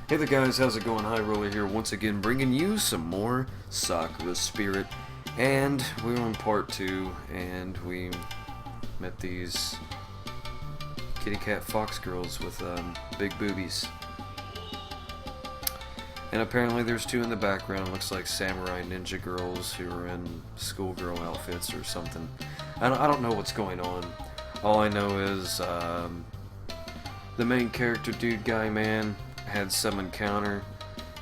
Hey there guys, how's it going? OIHighRoller here, once again bringing you some more Sakura Spirit. And we were on part 2, and we met these kitty cat fox girls with big boobies. And apparently there's two in the background, looks like samurai ninja girls who are in schoolgirl outfits or something. I don't know what's going on. All I know is the main character dude guy man had some encounter.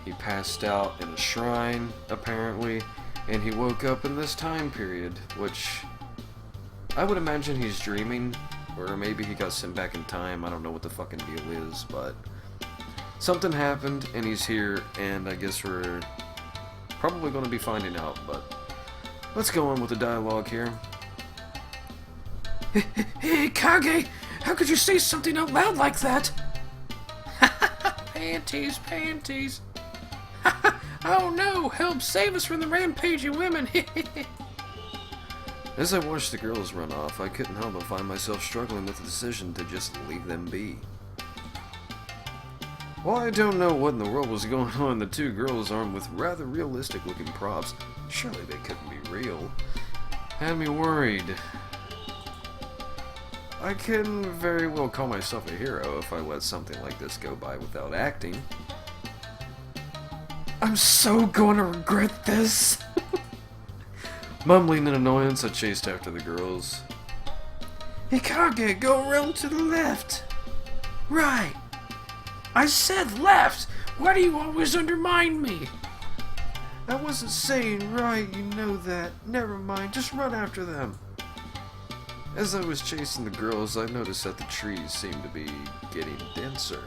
He passed out in a shrine, apparently, and he woke up in this time period, which I would imagine he's dreaming, or maybe he got sent back in time. I don't know what the fucking deal is, but something happened, and he's here, and I guess we're probably going to be finding out, but let's go on with the dialogue here. Hey, Kage! How could you say something out loud like that? Panties, panties. Oh no! Help save us from the rampaging women! As I watched the girls run off, I couldn't help but find myself struggling with the decision to just leave them be. While I don't know what in the world was going on, the two girls armed with rather realistic looking props, surely they couldn't be real, had me worried. I can very well call myself a hero if I let something like this go by without acting. I'm so gonna regret this! Mumbling in annoyance, I chased after the girls. Hey, Kage, go around to the left! Right! I said left! Why do you always undermine me? I wasn't saying right, you know that. Never mind, just run after them. As I was chasing the girls, I noticed that the trees seemed to be getting denser,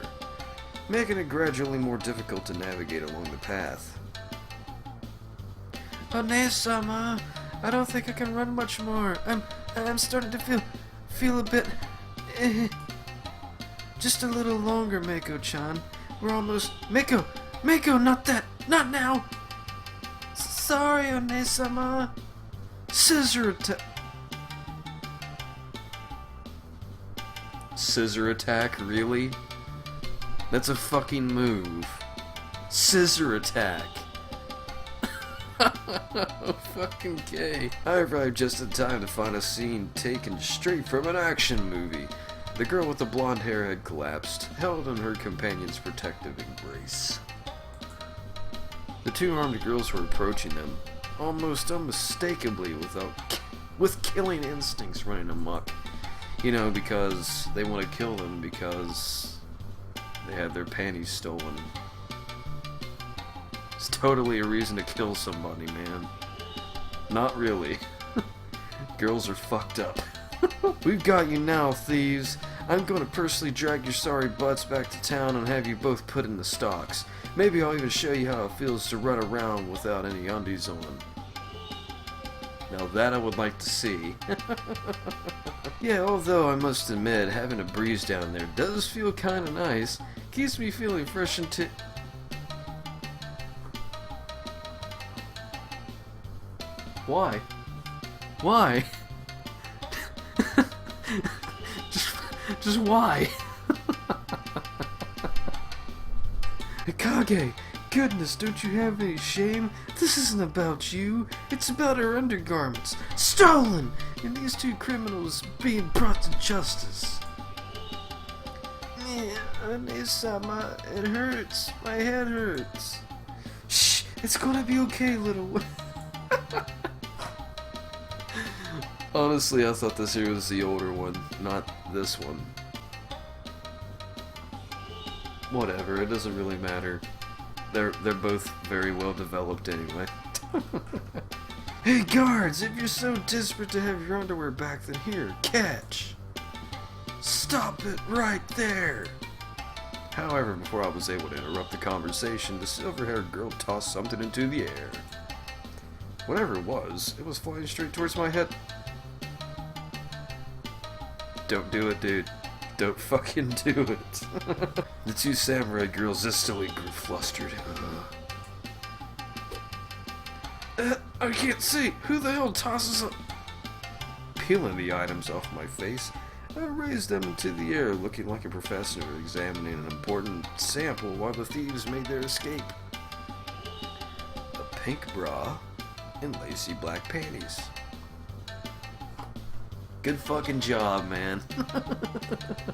making it gradually more difficult to navigate along the path. One-sama, I don't think I can run much more. I'm starting to feel a bit... Just a little longer, Mako-chan. We're almost... Mako, not that! Not now! Sorry, One-sama. Scissor attack. Scissor attack, really? That's a fucking move. Scissor attack. Fucking gay. I arrived just in time to find a scene taken straight from an action movie. The girl with the blonde hair had collapsed, held in her companion's protective embrace. The two armed girls were approaching them, almost unmistakably with killing instincts running amok. You know, because they want to kill them because they had their panties stolen. It's totally a reason to kill somebody, man. Not really. Girls are fucked up. We've got you now, thieves. I'm going to personally drag your sorry butts back to town and have you both put in the stocks. Maybe I'll even show you how it feels to run around without any undies on. Now that I would like to see. Yeah, although I must admit, having a breeze down there does feel kinda nice. Keeps me feeling fresh and Why? Why? just why? Kage, goodness, don't you have any shame? This isn't about you. It's about our undergarments. Stolen! And these two criminals being brought to justice. One-sama, it hurts. My head hurts. Shh, it's gonna be okay, little one. Honestly, I thought this here was the older one, not this one. Whatever, it doesn't really matter. They're both very well developed anyway. Hey guards, if you're so desperate to have your underwear back, then here, catch. Stop it right there. However, before I was able to interrupt the conversation, the silver-haired girl tossed something into the air. Whatever it was flying straight towards my head. Don't do it, dude. Don't fucking do it. The two samurai girls instantly grew flustered. I can't see. Who the hell tosses a... Peeling the items off my face, I raised them into the air, looking like a professor examining an important sample while the thieves made their escape. A pink bra and lacy black panties. Good fucking job, man.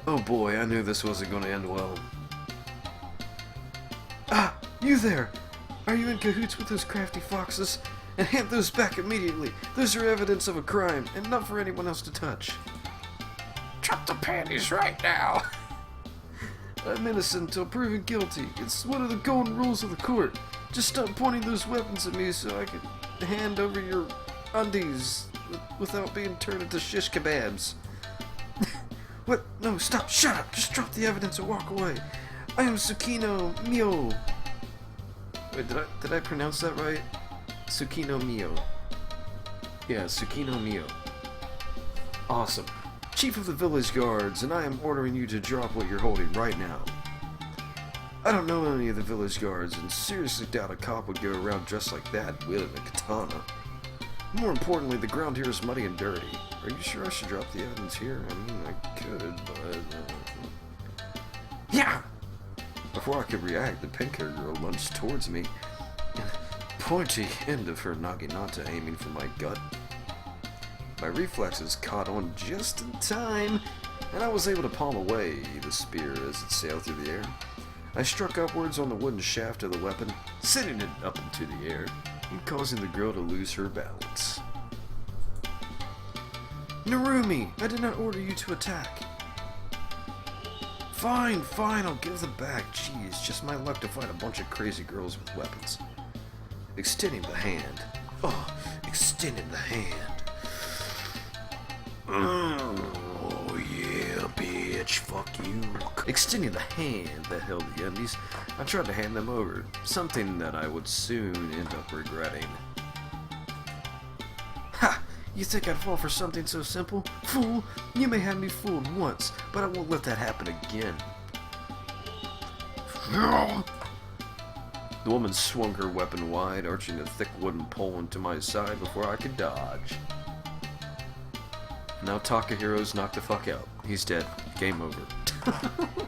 Oh boy, I knew this wasn't going to end well. Ah, you there! Are you in cahoots with those crafty foxes? And hand those back immediately. Those are evidence of a crime, and not for anyone else to touch. Drop the panties right now! I'm innocent until proven guilty. It's one of the golden rules of the court. Just stop pointing those weapons at me so I can hand over your undies without being turned into shish kebabs. What? No, stop. Shut up. Just drop the evidence and walk away. I am Tsukino Mio. Wait, did I pronounce that right? Tsukino Mio. Yeah, Tsukino Mio. Awesome. Chief of the village guards, and I am ordering you to drop what you're holding right now. I don't know any of the village guards, and seriously doubt a cop would go around dressed like that, wielding a katana. More importantly, the ground here is muddy and dirty. Are you sure I should drop the evidence here? I mean, I could, but... Yeah! Before I could react, the pink-haired girl lunged towards me, pointy end of her naginata aiming for my gut. My reflexes caught on just in time, and I was able to palm away the spear as it sailed through the air. I struck upwards on the wooden shaft of the weapon, sending it up into the air, and causing the girl to lose her balance. Narumi, I did not order you to attack. Fine, I'll give them back. Jeez, just my luck to find a bunch of crazy girls with weapons. Extending the hand. Oh, extending the hand. Oh yeah, bitch, fuck you. Extending the hand that held the undies, I tried to hand them over, something that I would soon end up regretting. Ha! You think I'd fall for something so simple? Fool! You may have me fooled once, but I won't let that happen again. The woman swung her weapon wide, arching a thick wooden pole into my side before I could dodge. Now Takahiro's knocked the fuck out. He's dead. Game over.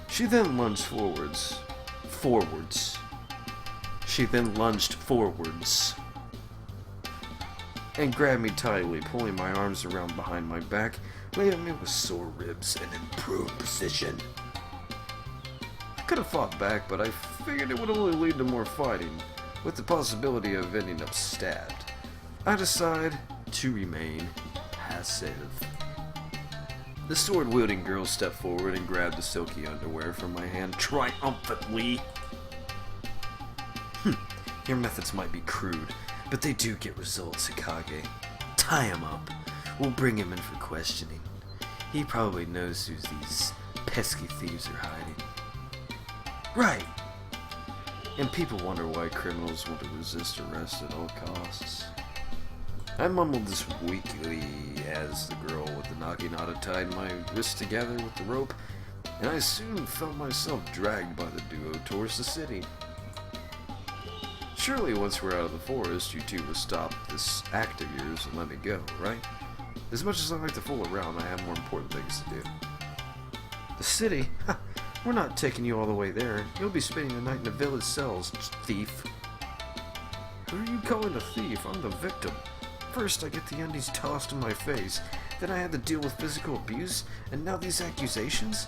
She then lunged forwards. She then lunged forwards and grabbed me tightly, pulling my arms around behind my back, leaving me with sore ribs and improved position. I could have fought back, but I figured it would only lead to more fighting, with the possibility of ending up stabbed. I decide to remain passive. The sword-wielding girl stepped forward and grabbed the silky underwear from my hand triumphantly. Your methods might be crude, but they do get results, Hikage. Tie him up. We'll bring him in for questioning. He probably knows who these pesky thieves are hiding. Right. And people wonder why criminals want to resist arrest at all costs. I mumbled this weakly as the girl with the naginata tied my wrists together with the rope, and I soon felt myself dragged by the duo towards the city. Surely once we're out of the forest, you two will stop this act of yours and let me go, right? As much as I like to fool around, I have more important things to do. The city? We're not taking you all the way there. You'll be spending the night in the village cells, thief. Who are you calling a thief? I'm the victim. First, I get the undies tossed in my face, then I had to deal with physical abuse, and now these accusations?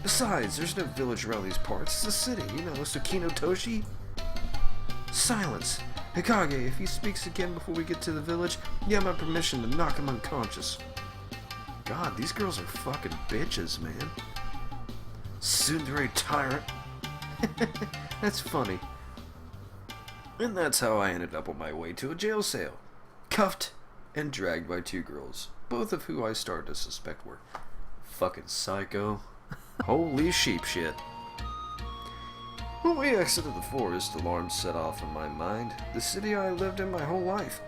Besides, there's no village around these parts. It's a city, you know, TSUKINO TOSHI. Silence. Hikage, if he speaks again before we get to the village, you have my permission to knock him unconscious. God, these girls are fucking bitches, man. Tsundere tyrant. That's funny. And that's how I ended up on my way to a jail cell. Cuffed and dragged by two girls, both of who I started to suspect were fucking psycho. Holy sheep shit. When we exited the forest, alarms set off in my mind. The city I lived in my whole life.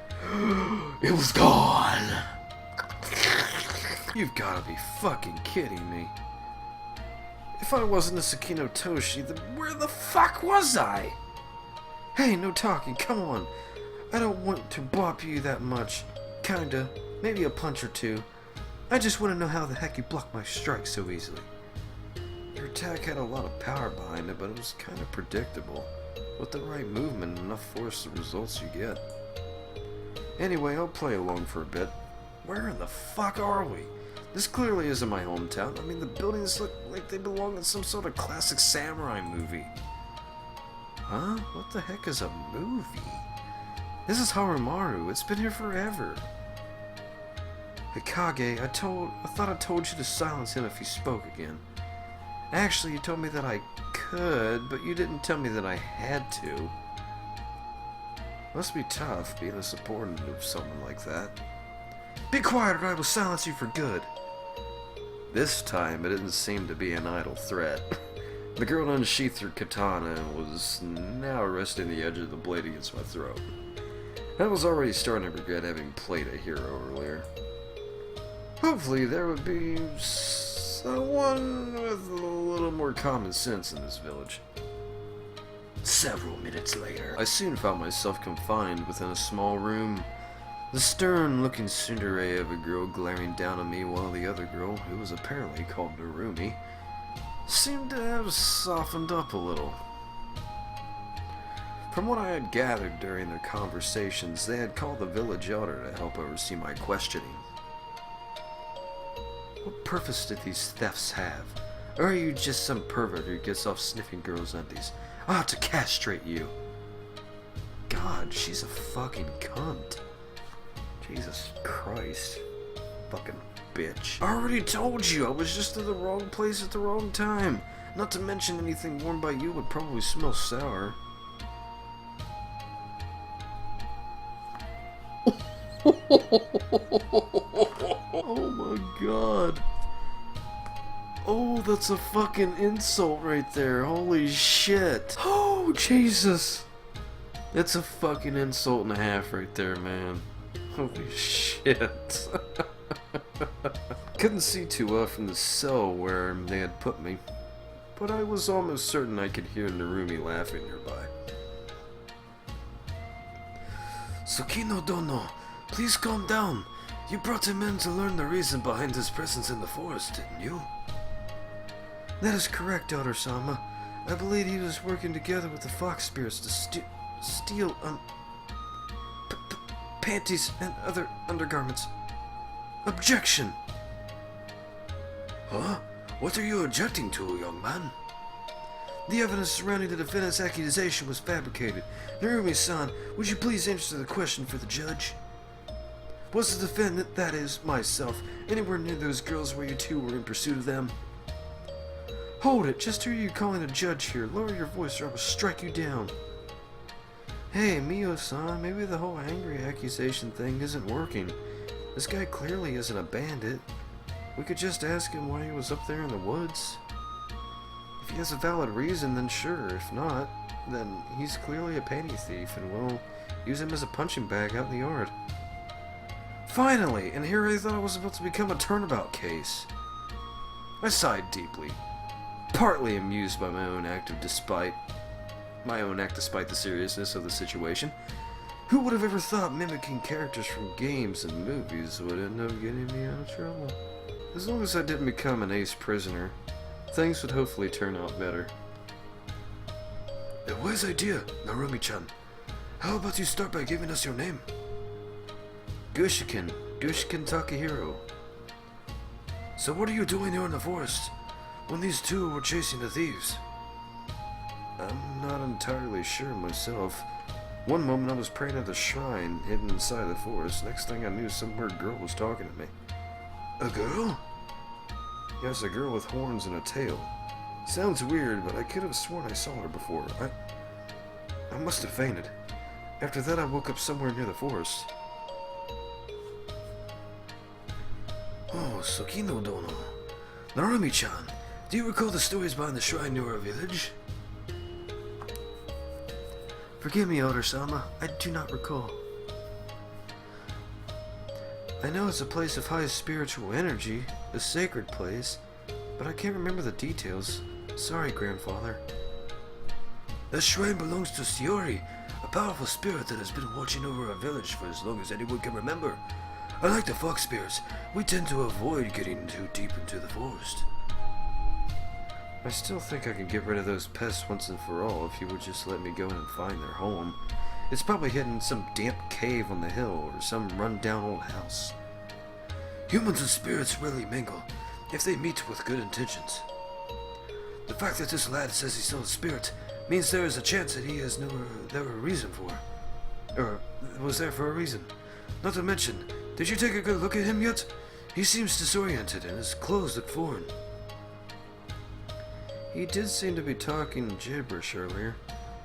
It was gone! You've gotta be fucking kidding me. If I wasn't a TSUKINO Toshi, then where the fuck was I? Hey, no talking, come on. I don't want to bop you that much. Kinda. Maybe a punch or two. I just want to know how the heck you blocked my strike so easily. Your attack had a lot of power behind it, but it was kind of predictable. With the right movement and enough force, the results you get. Anyway, I'll play along for a bit. Where in the fuck are we? This clearly isn't my hometown. I mean, the buildings look like they belong in some sort of classic samurai movie. Huh? What the heck is a movie? This is Harumaru. It's been here forever. Hikage, I thought I told you to silence him if he spoke again. Actually, you told me that I could, but you didn't tell me that I had to. Must be tough being a subordinate of someone like that. Be quiet or I will silence you for good. This time, it didn't seem to be an idle threat. The girl unsheathed her katana and was now resting the edge of the blade against my throat. I was already starting to regret having played a hero earlier. Hopefully there would be someone with a little more common sense in this village. Several minutes later, I soon found myself confined within a small room. The stern-looking tsundere of a girl glaring down at me while the other girl, who was apparently called Narumi, seemed to have softened up a little. From what I had gathered during their conversations, they had called the village elder to help oversee my questioning. What purpose did these thefts have? Or are you just some pervert who gets off sniffing girls' undies? I'll have to castrate you. God, she's a fucking cunt. Jesus Christ. Fucking bitch. I already told you, I was just in the wrong place at the wrong time. Not to mention anything worn by you would probably smell sour. Oh my god. Oh, that's a fucking insult right there. Holy shit. Oh, Jesus. That's a fucking insult and a half right there, man. Holy shit. Couldn't see too well from the cell where they had put me, but I was almost certain I could hear Narumi laughing nearby. Tsukino Dono, please calm down. You brought him in to learn the reason behind his presence in the forest, didn't you? That is correct, Elder-sama. I believe he was working together with the fox spirits to steal panties and other undergarments. Objection! Huh? What are you objecting to, young man? The evidence surrounding the defendant's accusation was fabricated. Narumi-san, would you please answer the question for the judge? Was the defendant, that is, myself, anywhere near those girls where you two were in pursuit of them? Hold it, just hear you calling the judge here. Lower your voice or I will strike you down. Hey, Mio-san, maybe the whole angry accusation thing isn't working. This guy clearly isn't a bandit. We could just ask him why he was up there in the woods. If he has a valid reason, then sure. If not, then he's clearly a panty thief and we'll use him as a punching bag out in the yard. Finally! And here I thought it was about to become a turnabout case. I sighed deeply, partly amused by my own act despite the seriousness of the situation. Who would have ever thought mimicking characters from games and movies would end up getting me out of trouble? As long as I didn't become an ace prisoner, things would hopefully turn out better. A wise idea, Narumi-chan. How about you start by giving us your name? Gushiken Takahiro. So what are you doing here in the forest when these two were chasing the thieves? I'm not entirely sure myself. One moment I was praying at the shrine hidden inside the forest. Next thing I knew, some weird girl was talking to me. A girl? Yes, a girl with horns and a tail. Sounds weird, but I could have sworn I saw her before. I must have fainted. After that, I woke up somewhere near the forest. Oh, Tsukino Dono. Narumi-chan, do you recall the stories behind the shrine near our village? Forgive me, Elder-sama, I do not recall. I know it's a place of high spiritual energy, a sacred place, but I can't remember the details. Sorry, grandfather. The shrine belongs to Shiori, a powerful spirit that has been watching over our village for as long as anyone can remember. Unlike the fox spirits, we tend to avoid getting too deep into the forest. I still think I can get rid of those pests once and for all if you would just let me go and find their home. It's probably hidden in some damp cave on the hill or some run-down old house. Humans and spirits rarely mingle if they meet with good intentions. The fact that this lad says he's still a spirit means there is a chance that he has never a reason for. Or was there for a reason. Not to mention, did you take a good look at him yet? He seems disoriented and his clothes look foreign. He did seem to be talking gibberish earlier.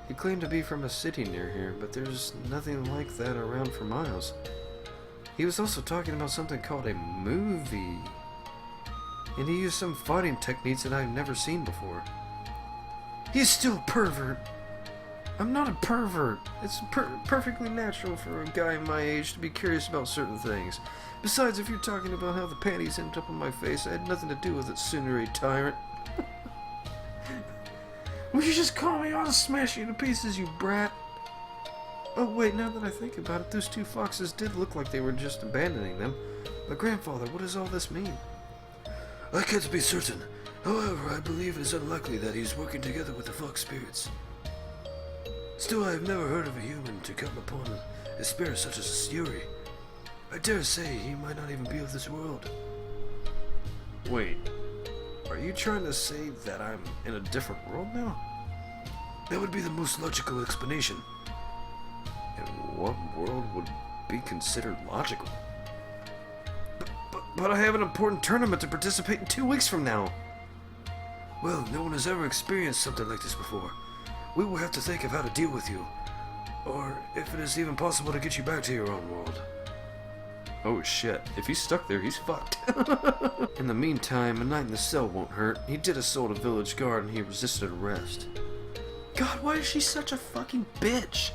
He claimed to be from a city near here, but there's nothing like that around for miles. He was also talking about something called a movie. And he used some fighting techniques that I've never seen before. He's still a pervert. I'm not a pervert. It's perfectly natural for a guy my age to be curious about certain things. Besides, if you're talking about how the panties ended up on my face, I had nothing to do with it, Tsunere tyrant. Will you just call me? I'll smash you to pieces, you brat. Oh wait, now that I think about it, those two foxes did look like they were just abandoning them. But grandfather, what does all this mean? I can't be certain. However, I believe it is unlikely that he's working together with the fox spirits. Still, I have never heard of a human to come upon a spirit such as Yuri. I dare say he might not even be of this world. Wait, are you trying to say that I'm in a different world now? That would be the most logical explanation. And what world would be considered logical? But I have an important tournament to participate in 2 weeks from now. Well, no one has ever experienced something like this before. We will have to think of how to deal with you. Or if it is even possible to get you back to your own world. Oh shit, if he's stuck there, he's fucked. In the meantime, a night in the cell won't hurt. He did assault a village guard and he resisted arrest. God, why is she such a fucking bitch?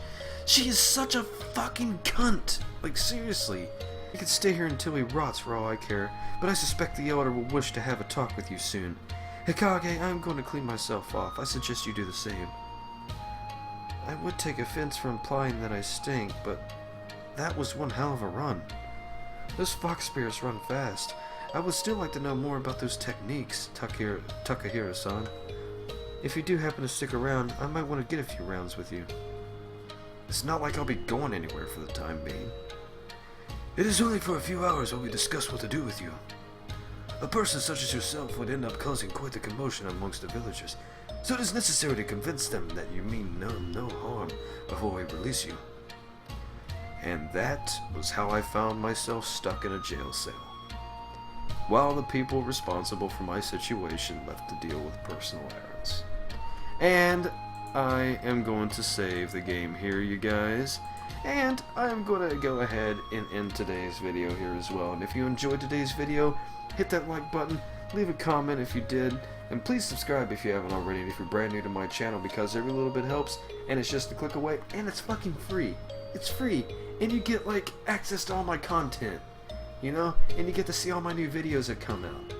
She is such a fucking cunt. Like, seriously. He could stay here until he rots for all I care, but I suspect the Elder will wish to have a talk with you soon. Hikage, I'm going to clean myself off. I suggest you do the same. I would take offense for implying that I stink, but that was one hell of a run. Those fox spirits run fast. I would still like to know more about those techniques, Takahiro-san. If you do happen to stick around, I might want to get a few rounds with you. It's not like I'll be going anywhere for the time being. It is only for a few hours while we discuss what to do with you. A person such as yourself would end up causing quite a commotion amongst the villagers, so it is necessary to convince them that you mean no harm before we release you. And that was how I found myself stuck in a jail cell, while the people responsible for my situation left to deal with personal errands. And I am going to save the game here, you guys. And I'm going to go ahead and end today's video here as well. And if you enjoyed today's video, hit that like button, leave a comment if you did, and please subscribe if you haven't already, and if you're brand new to my channel, because every little bit helps, and it's just a click away, and it's fucking free. It's free, and you get, like, access to all my content, you know? And you get to see all my new videos that come out.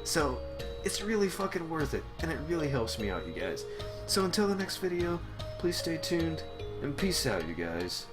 So, it's really fucking worth it, and it really helps me out, you guys. So until the next video, please stay tuned, and peace out, you guys.